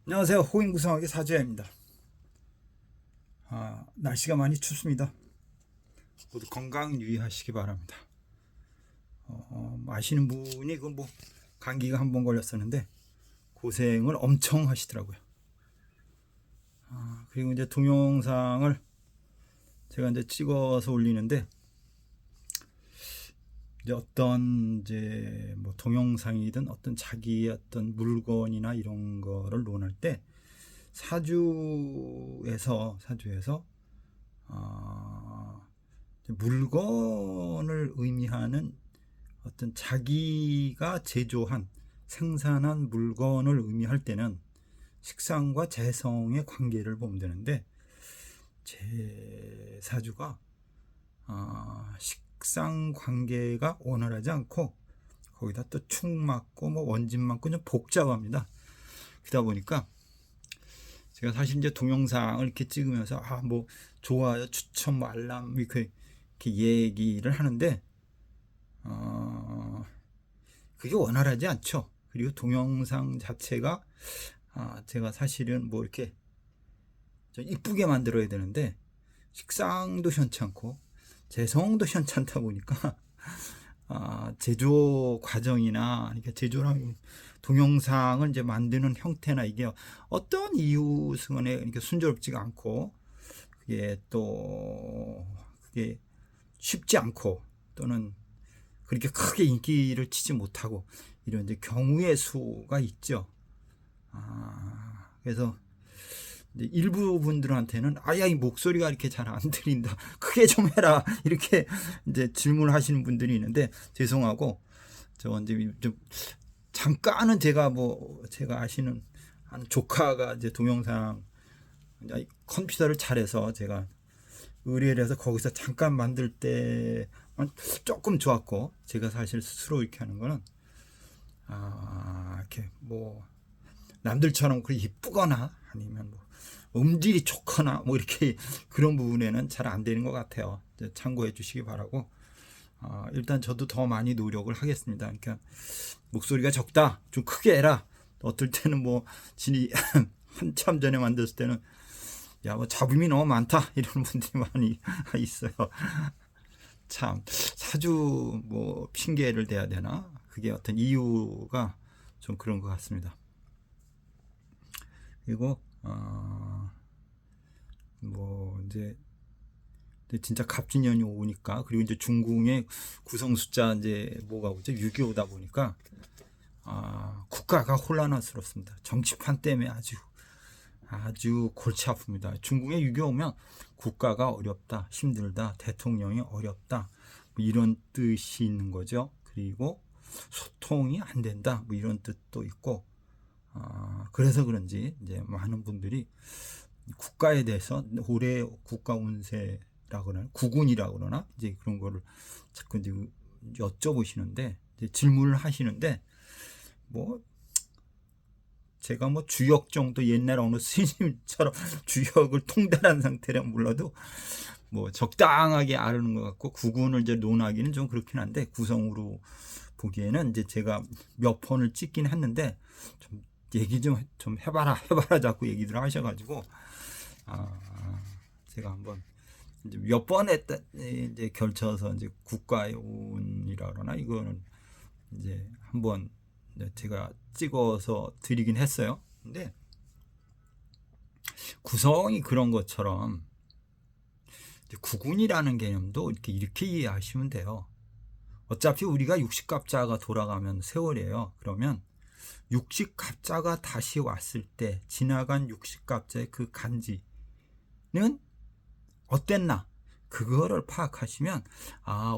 안녕하세요. 호인구성학의 사주야입니다. 날씨가 많이 춥습니다. 모두 건강 유의하시기 바랍니다. 아시는 분이 감기가 한 번 걸렸었는데 고생을 엄청 하시더라고요. 그리고 이제 동영상을 제가 이제 찍어서 올리는데 이제 어떤 뭐 동영상이든 어떤 자기의 어떤 물건이나 이런 거를 논할 때 사주에서 물건을 의미하는 어떤 자기가 제조한 생산한 물건을 의미할 때는 식상과 재성의 관계를 보면 되는데 제 사주가 식상 관계가 원활하지 않고 거기다 또 축 맞고 뭐 원진 맞고 좀 복잡합니다. 그러다 보니까 제가 사실 이제 동영상을 이렇게 찍으면서 뭐 좋아요, 추천, 뭐 알람 이렇게 얘기를 하는데 그게 원활하지 않죠. 그리고 동영상 자체가 제가 사실은 뭐 이렇게 좀 이쁘게 만들어야 되는데 식상도 현찮고 재성도 현찮다 보니까 제조 과정이나 이렇게 제조랑 동영상을 이제 만드는 형태나 이게 어떤 이유 승원에 이렇게 순조롭지가 않고 그게 쉽지 않고 또는 그렇게 크게 인기를 치지 못하고 이런 이제 경우의 수가 있죠. 그래서 이제 일부 분들한테는 이 목소리가 이렇게 잘 안 들린다. 크게 좀 해라. 이렇게 이제 질문하시는 분들이 있는데 죄송하고 저 이제 좀 잠깐은 제가 아시는 한 조카가 이제 동영상 컴퓨터를 잘해서 제가 의뢰를 해서 거기서 잠깐 만들 때만 조금 좋았고 제가 사실 스스로 이렇게 하는 거는 이렇게 뭐 남들처럼 그렇게 이쁘거나 아니면 뭐 음질이 좋거나 뭐 이렇게 그런 부분에는 잘 안 되는 것 같아요. 참고해 주시기 바라고 일단 저도 더 많이 노력을 하겠습니다. 그러니까 목소리가 적다, 좀 크게 해라. 어떨 때는 뭐 진이 한참 전에 만들었을 때는 뭐 잡음이 너무 많다 이런 분들이 많이 있어요. 참 사주 뭐 핑계를 대야 되나? 그게 어떤 이유가 좀 그런 것 같습니다. 그리고 뭐 이제 진짜 갑진년이 오니까 그리고 이제 중궁의 구성 숫자 이제 뭐가 오죠? 6.25다 보니까 국가가 혼란스럽습니다. 정치판 때문에 아주 골치 아픕니다. 중궁에 6.25 오면 국가가 어렵다, 힘들다, 대통령이 어렵다 뭐 이런 뜻이 있는 거죠. 그리고 소통이 안 된다 뭐 이런 뜻도 있고 그래서 그런지 이제 많은 분들이 국가에 대해서 올해 국가 운세라 그러나 구군이라 그러나 이제 그런 거를 자꾸 이제 여쭤보시는데 이제 질문을 하시는데 뭐 제가 뭐 주역 정도 옛날 어느 스님처럼 주역을 통달한 상태라 몰라도 뭐 적당하게 아는 것 같고 구군을 이제 논하기는 좀 그렇긴 한데 구성으로 보기에는 이제 제가 몇 번을 찍긴 했는데 좀 얘기 좀 해봐라 자꾸 얘기들 하셔가지고 제가 한번 이제 몇 번에 이제 결쳐서 이제 국가의 운이라 그러나 이거는 이제 한번 제가 찍어서 드리긴 했어요. 근데 구성이 그런 것처럼 구군이라는 개념도 이렇게 이해하시면 돼요. 어차피 우리가 60갑자가 돌아가면 세월이에요. 그러면 60갑자가 다시 왔을 때 지나간 60갑자의 그 간지는 어땠나? 그거를 파악하시면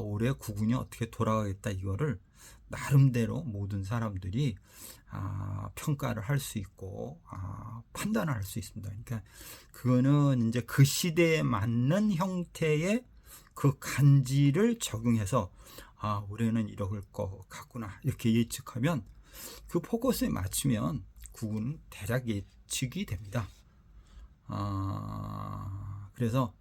올해 구군이 어떻게 돌아가겠다 이거를 나름대로 모든 사람들이 평가를 할 수 있고 판단을 할 수 있습니다. 그러니까 그거는 이제 그 시대에 맞는 형태의 그 간지를 적용해서 올해는 이럴 것 같구나 이렇게 예측하면 그 포커스에 맞추면 구군은 대략 예측이 됩니다. 그래서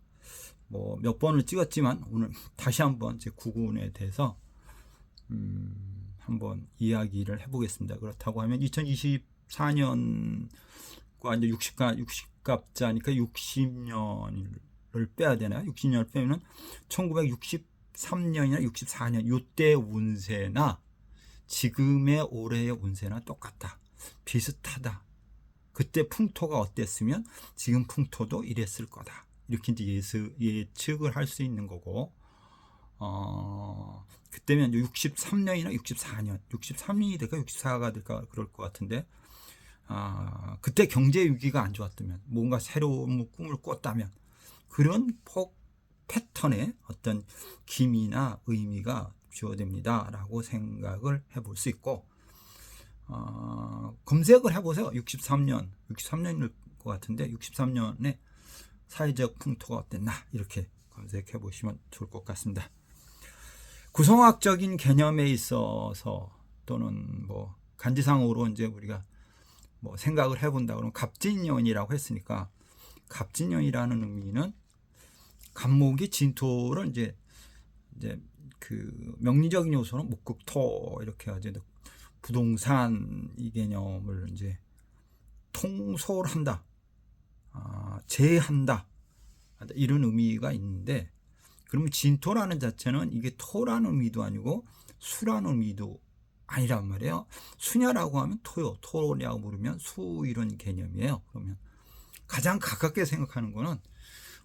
뭐 몇 번을 찍었지만 오늘 다시 한번 제 구군에 대해서 한번 이야기를 해보겠습니다. 그렇다고 하면 2024년 이제 60갑자니까 60년을 빼야 되나요? 60년을 빼면 1963년이나 64년 요때 운세나 지금의 올해의 운세나 똑같다. 비슷하다. 그때 풍토가 어땠으면 지금 풍토도 이랬을 거다. 이렇게 이제 예측을 할 수 있는 거고, 그때면 63년이나 64년, 63년이 될까 64가 될까 그럴 것 같은데, 그때 경제 위기가 안 좋았다면, 뭔가 새로운 꿈을 꿨다면, 그런 패턴의 어떤 기미나 의미가 주어집니다라고 생각을 해볼 수 있고, 검색을 해보세요. 63년일 것 같은데 63년에 사회적 풍토가 어땠나 이렇게 검색해 보시면 좋을 것 같습니다. 구성학적인 개념에 있어서 또는 뭐 간지상으로 이제 우리가 뭐 생각을 해본다 그러면 갑진년이라고 했으니까 갑진년이라는 의미는 갑목이 진토를 이제 그 명리적인 요소는 목극토 이렇게 하죠. 부동산 이 개념을 이제 통솔한다, 제한다 이런 의미가 있는데, 그러면 진토라는 자체는 이게 토라는 의미도 아니고 수라는 의미도 아니란 말이에요. 수냐라고 하면 토요, 토냐고 물으면 수 이런 개념이에요. 그러면 가장 가깝게 생각하는 거는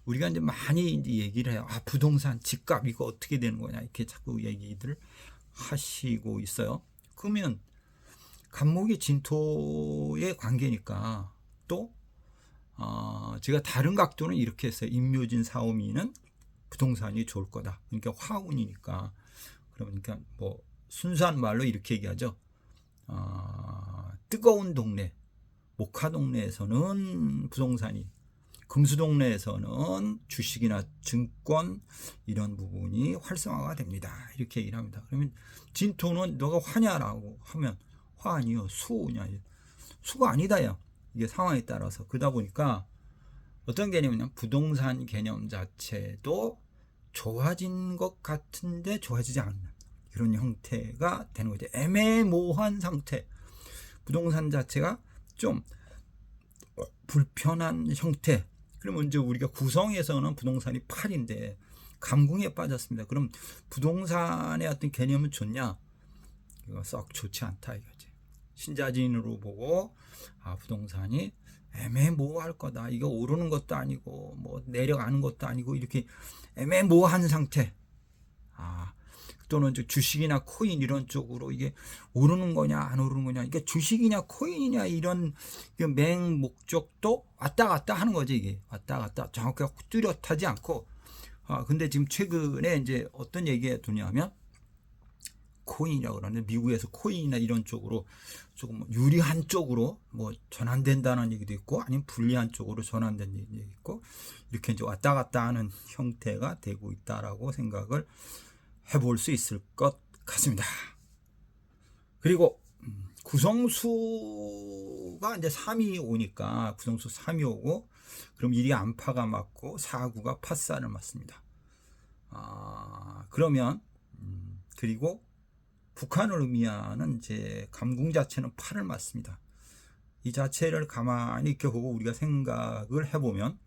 우리가 이제 많이 이제 얘기를 해요. 부동산, 집값 이거 어떻게 되는 거냐 이렇게 자꾸 얘기들 하시고 있어요. 그러면 갑목이 진토의 관계니까 또 제가 다른 각도는 이렇게 했어요. 임묘진 사오미는 부동산이 좋을 거다. 그러니까 화운이니까. 그러니까 뭐 순수한 말로 이렇게 얘기하죠. 뜨거운 동네, 목화 동네에서는 부동산이, 금수 동네에서는 주식이나 증권 이런 부분이 활성화가 됩니다. 이렇게 얘기를 합니다. 그러면 진토는 너가 화냐라고 하면 화 아니요, 수냐. 수가 아니다요. 이게 상황에 따라서. 그러다 보니까 어떤 개념이냐면 부동산 개념 자체도 좋아진 것 같은데 좋아지지 않는 이런 형태가 되는 거죠. 애매모호한 상태. 부동산 자체가 좀 불편한 형태. 그러면 이제 우리가 구성에서는 부동산이 8인데 감궁에 빠졌습니다. 그럼 부동산의 어떤 개념은 좋냐? 이거 썩 좋지 않다 이거지. 신자진으로 보고 부동산이 애매모호할 거다. 이거 오르는 것도 아니고 뭐 내려가는 것도 아니고 이렇게 애매모호한 상태. 또는 주식이나 코인 이런 쪽으로 이게 오르는 거냐 안 오르는 거냐, 이게 주식이냐 코인이냐 이런 맹 목적도 왔다 갔다 하는 거지. 이게 왔다 갔다 정확하게 뚜렷하지 않고. 근데 지금 최근에 이제 어떤 얘기가 도냐면 코인이라고 그러는데, 미국에서 코인이나 이런 쪽으로 조금 유리한 쪽으로 뭐 전환된다는 얘기도 있고 아니면 불리한 쪽으로 전환된 얘기도 있고, 이렇게 이제 왔다 갔다 하는 형태가 되고 있다라고 생각을 해볼 수 있을 것 같습니다. 그리고 구성수가 이제 3이 오니까 구성수 3이 오고, 그럼 1이 안파가 맞고 4구가 팥살을 맞습니다. 그러면 그리고 북한을 의미하는 이제 감궁 자체는 8을 맞습니다. 이 자체를 가만히 이렇게 보고 우리가 생각을 해보면,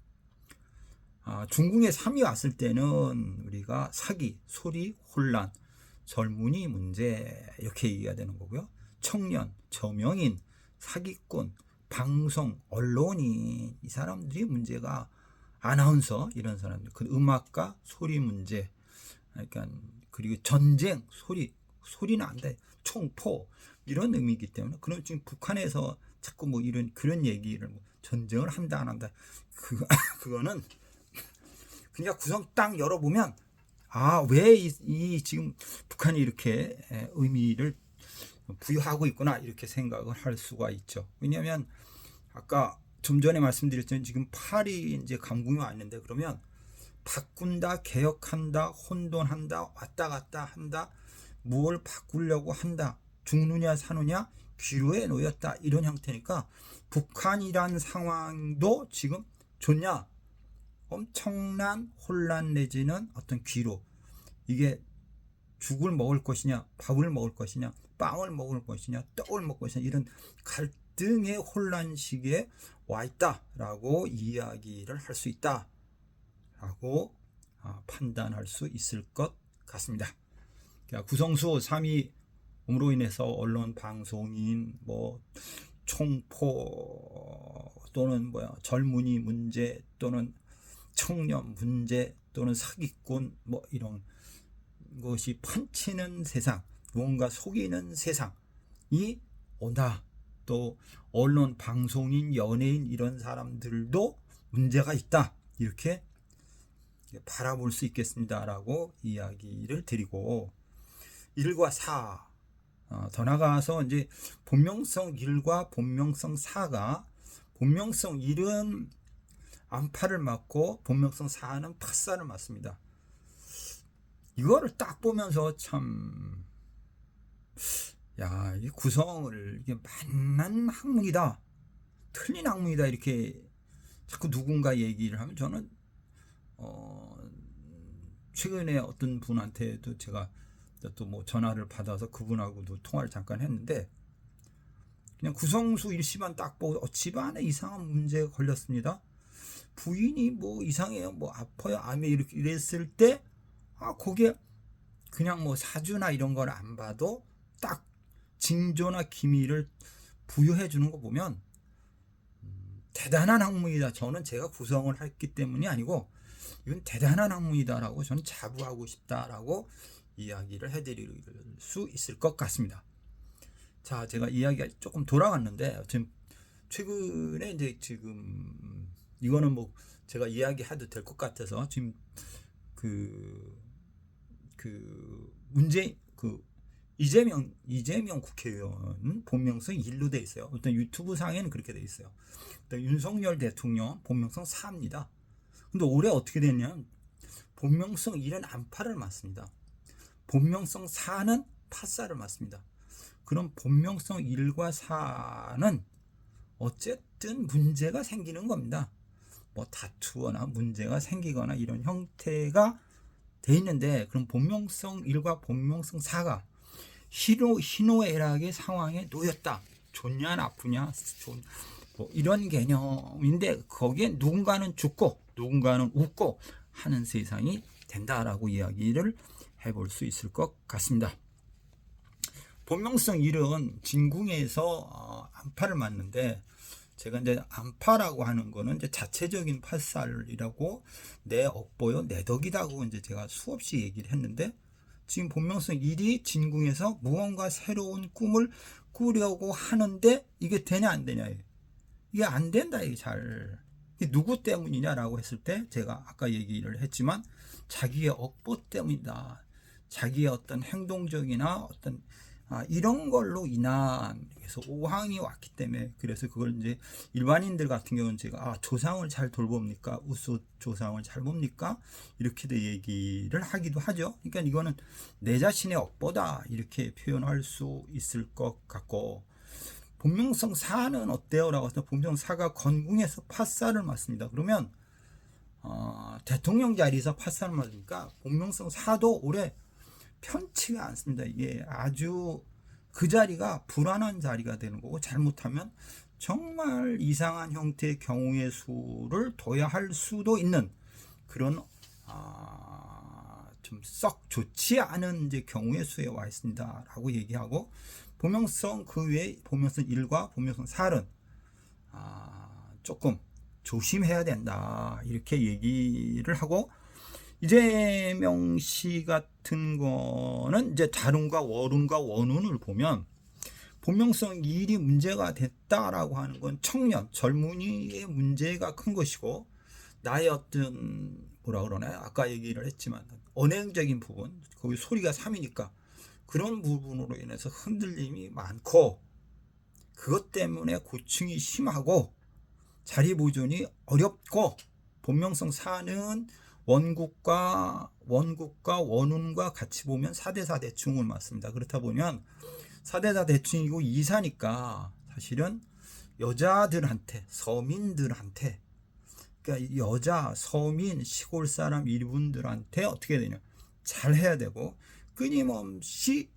중궁에 3이 왔을 때는 우리가 사기, 소리, 혼란, 젊은이 문제 이렇게 얘기가 되는 거고요. 청년, 저명인, 사기꾼, 방송, 언론인 이 사람들이 문제가, 아나운서 이런 사람들, 그 음악가, 소리 문제, 그러니까 그리고 전쟁, 소리는 안 돼, 총포 이런 의미이기 때문에, 그럼 지금 북한에서 자꾸 뭐 이런 그런 얘기를 뭐 전쟁을 한다 안 한다, 그거는 그냥 구성 딱 열어보면 왜 이 지금 북한이 이렇게 의미를 부여하고 있구나 이렇게 생각을 할 수가 있죠. 왜냐하면 아까 좀 전에 말씀드렸지만 지금 8이 이제 감궁이 왔는데, 그러면 바꾼다, 개혁한다, 혼돈한다, 왔다 갔다 한다, 뭘 바꾸려고 한다, 죽느냐 사느냐, 기로에 놓였다 이런 형태니까, 북한이란 상황도 지금 좋냐? 엄청난 혼란 내지는 어떤 기로, 이게 죽을 먹을 것이냐, 밥을 먹을 것이냐, 빵을 먹을 것이냐, 떡을 먹을 것이냐, 이런 갈등 등의 혼란 시기에 와 있다라고 이야기를 할 수 있다라고 판단할 수 있을 것 같습니다. 그러니까 구성수 3.2음으로 인해서 언론, 방송인, 총포 또는 젊은이 문제 또는 청년 문제 또는 사기꾼 이런 것이 판치는 세상, 무언가 속이는 세상이 온다. 또 언론, 방송인, 연예인 이런 사람들도 문제가 있다. 이렇게 바라볼 수 있겠습니다라고 이야기를 드리고 1과 4 더 나아가서 이제 본명성 1과 본명성 4가 본명성 1은 안파를 맞고 본명성 4는 팥살을 맞습니다. 이거를 딱 보면서 참 이 구성을 이게 맞는 학문이다, 틀린 학문이다 이렇게 자꾸 누군가 얘기를 하면 저는 최근에 어떤 분한테도 제가 또 전화를 받아서 그분하고도 통화를 잠깐 했는데 그냥 구성수 일시만 딱 보고 집안에 이상한 문제가 걸렸습니다. 부인이 이상해요, 아파요, 암에 이렇게 이랬을 때 거기에 그냥 사주나 이런 걸 안 봐도 딱 징조나 기미를 부여해 주는 거 보면 대단한 학문이다. 저는 제가 구성을 했기 때문이 아니고 이건 대단한 학문이다라고 저는 자부하고 싶다라고 이야기를 해드릴 수 있을 것 같습니다. 자, 제가 이야기가 조금 돌아갔는데 지금 최근에 이제 지금 이거는 제가 이야기해도 될 것 같아서 지금 이재명 국회의원 본명성 1로 돼 있어요. 일단 유튜브 상에는 그렇게 돼 있어요. 일단 윤석열 대통령 본명성 4입니다. 근데 올해 어떻게 됐냐면 본명성 1은 안파를 맞습니다. 본명성 4는 팥살을 맞습니다. 그럼 본명성 1과 4는 어쨌든 문제가 생기는 겁니다. 다투거나 문제가 생기거나 이런 형태가 돼 있는데, 그럼 본명성 1과 본명성 4가 희노애락의 상황에 놓였다. 좋냐 나쁘냐 이런 개념인데 거기에 누군가는 죽고 누군가는 웃고 하는 세상이 된다라고 이야기를 해볼 수 있을 것 같습니다. 본명성 1은 진궁에서 안파를 맞는데, 제가 이제 안파라고 하는 거는 이제 자체적인 팥살이라고 내 억보요 내 덕이다고 이제 제가 수없이 얘기를 했는데, 지금 본명성 1이 진궁에서 무언가 새로운 꿈을 꾸려고 하는데 이게 되냐 안 되냐, 이게 안 된다. 이게 이게 누구 때문이냐라고 했을 때 제가 아까 얘기를 했지만 자기의 억보 때문이다. 자기의 어떤 행동적이나 어떤 이런 걸로 인한, 그래서 오항이 왔기 때문에, 그래서 그걸 이제 일반인들 같은 경우는 제가 조상을 잘 돌봅니까? 우수 조상을 잘 봅니까? 이렇게도 얘기를 하기도 하죠. 그러니까 이거는 내 자신의 억보다 이렇게 표현할 수 있을 것 같고, 본명성 4는 어때요? 라고 해서 본명성 4가 건궁에서 팥살을 맞습니다. 그러면 대통령 자리에서 팥살을 맞으니까 본명성 4도 올해 편치가 않습니다. 이게 아주 그 자리가 불안한 자리가 되는 거고, 잘못하면 정말 이상한 형태의 경우의 수를 둬야 할 수도 있는 그런 좀 썩 좋지 않은 이제 경우의 수에 와 있습니다라고 얘기하고, 본명성 그 외에 본명성 1과 본명성 4는 조금 조심해야 된다 이렇게 얘기를 하고, 이재명 씨 같은 거는 이제 다룬과 월운과 원운을 보면 본명성 1이 문제가 됐다라고 하는 건 청년, 젊은이의 문제가 큰 것이고, 나의 어떤 아까 얘기를 했지만 언행적인 부분, 거기 소리가 3이니까 그런 부분으로 인해서 흔들림이 많고, 그것 때문에 고충이 심하고 자리 보존이 어렵고, 본명성 4는 원국과 원운과 같이 보면 4대4 대충을 맞습니다. 그렇다 보면 4대4 대충이고 2사니까 사실은 여자들한테, 서민들한테, 그러니까 여자, 서민, 시골 사람 이분들한테 어떻게 되냐, 잘 해야 되고, 끊임없이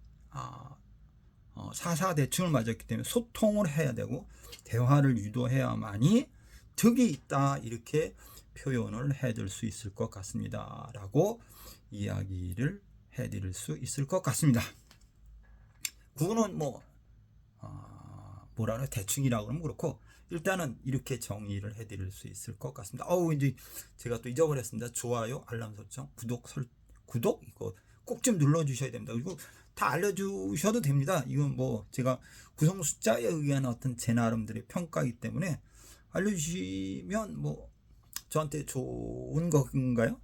사사대충을 맞았기 때문에 소통을 해야 되고 대화를 유도해야만이 득이 있다, 이렇게 표현을 해줄 수 있을 것 같습니다 라고 이야기를 해드릴 수 있을 것 같습니다. 그거는 뭐라 그래, 대충이라고 그러면 그렇고 일단은 이렇게 정의를 해드릴 수 있을 것 같습니다. 이제 제가 또 잊어버렸습니다. 좋아요, 알람 설정, 구독 이거 꼭 좀 눌러주셔야 됩니다. 이거 다 알려주셔도 됩니다. 이건 제가 구성 숫자에 의한 어떤 제 나름대로의 평가이기 때문에 알려주시면 저한테 좋은 건가요?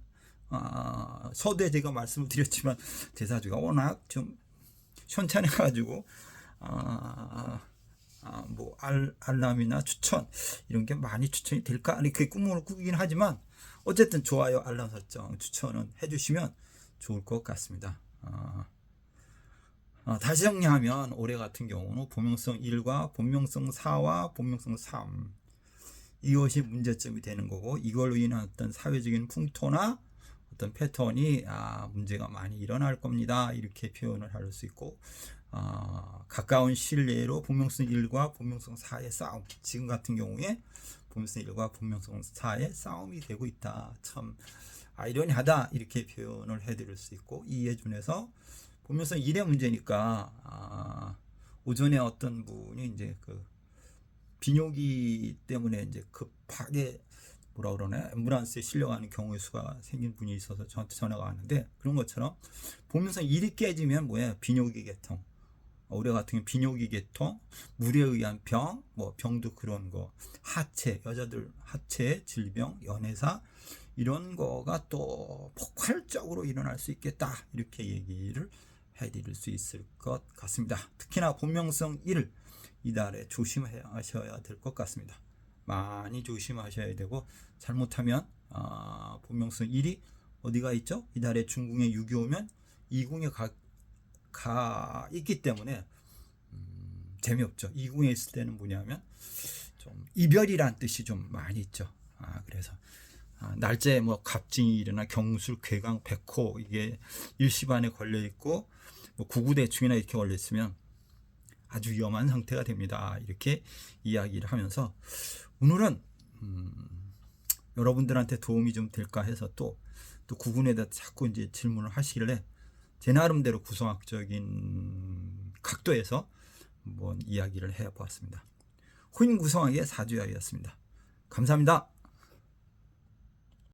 서두에 제가 말씀을 드렸지만 대사주가 워낙 좀 현찬해가지고 알람이나 추천 이런 게 많이 추천이 될까? 이렇게 꿈을 꾸긴 하지만 어쨌든 좋아요, 알람 설정, 추천은 해주시면 좋을 것 같습니다. 다시 정리하면 올해 같은 경우는 본명성 1과 본명성 4와 본명성 3 이것이 문제점이 되는 거고, 이걸로 인한 어떤 사회적인 풍토나 어떤 패턴이 문제가 많이 일어날 겁니다, 이렇게 표현을 할 수 있고, 가까운 시일 내로 본명성 1과 본명성 4의 싸움, 지금 같은 경우에 본명성 1과 본명성 4의 싸움이 되고 있다, 참 아이러니하다, 이렇게 표현을 해드릴 수 있고, 이에 준해서 본명성 1의 문제니까 오전에 어떤 분이 이제 비뇨기 때문에 이제 급하게 뭐라 그러네, 앰뷸런스에 실려가는 경우의 수가 생긴 분이 있어서 저한테 전화가 왔는데, 그런 것처럼 본명성 1이 깨지면 비뇨기 계통, 올해 같은 경우 비뇨기 계통, 물에 의한 병, 병도 그런 거, 하체, 여자들 하체 질병, 연애사 이런 거가 또 폭발적으로 일어날 수 있겠다, 이렇게 얘기를 해드릴 수 있을 것 같습니다. 특히나 본명성 1 이달에 조심하셔야 될 것 같습니다. 많이 조심하셔야 되고, 잘못하면 본명성 1이 어디가 있죠? 이달에 중궁에 6이 오면 2궁에 가 있기 때문에 재미없죠. 2궁에 있을 때는 뭐냐면 좀 이별이란 뜻이 좀 많이 있죠. 그래서 날짜에 갑진이 일어나 경술, 괴강, 백호 이게 일시반에 걸려 있고 구구대충이나 이렇게 걸려 있으면 아주 위험한 상태가 됩니다, 이렇게 이야기를 하면서 오늘은 여러분들한테 도움이 좀 될까 해서 또 구군에 대해서 자꾸 이제 질문을 하시길래 제 나름대로 구성학적인 각도에서 한번 이야기를 해보았습니다. 호인 구성학의 사주야이였습니다. 감사합니다.